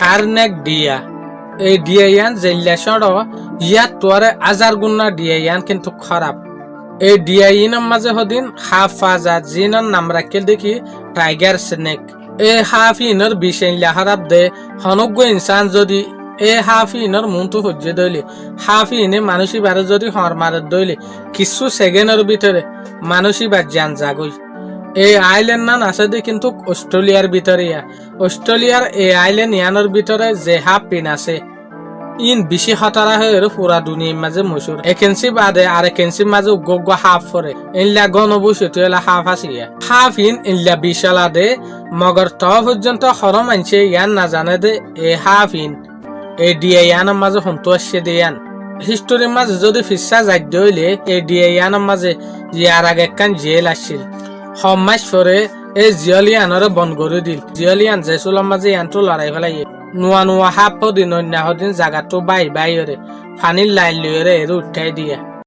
কারনেক ডিয়া এই ডিয়া ইয়ান জেল্লা সড় ইয়াত তোয়ারে আজার গুন্না ডিয়া ইয়ান কিন্তু খারাপ এই ডিয়া ইনের মাঝে হদিন হাফাজা জিনের নাম রাখে দেখি টাইগার স্নেক এই হাফিনের বিষয় লাহারাব দে হনজ্ঞ ইনসান যদি এই হাফিনের মনটো সহ্য দইলে হাফিনে মানুষী বারে যদি হর মারে দইলে কিছু সেকেন্ডের ভিতরে মানুষী বার জান জাগই এই আইল্যান্ড নান আছে দে কিন্তু অস্ট্রেলিয়ার ভিতরে অস্ট্রেলিয়ার এই আইল্যান্ড ইয়ানোর ভিতরে যে হাফিন আছে ইন বেশি খতরা হয়ে পুরা দুনিয়ার মাঝে মশুর একেন্সি বাদে আর একেন্সি মাঝে উগ্র হাফ ফরে ইনলা গণবসতি হলে half Asiya half in in-law বিশালা দে মগর ত পর্যন্ত হরম আনছে ইয়ান না জানে দে এ হাফ ইন এই ডিএ ইয়ানের মাঝে সন্তোষ দিয়ান হিস্টোরির মাঝে যদি ফিসা যাইতে হইলে এই ডিএ ইয়ানের মাঝে ইয়ার আগে একখান জেল আসছিল সমাজ ফরে এই জিয়লিয়ানরে বন করে দিল জিয়লিয়ান জেসুলের মাঝে ইয়ানটো লড়াই ফেলাই নোয়া নোয়া হাফ দিন অন্য দিন জায়গাটো বাই বাইরে পানির লাইন লইরে এর উঠাই দিয়া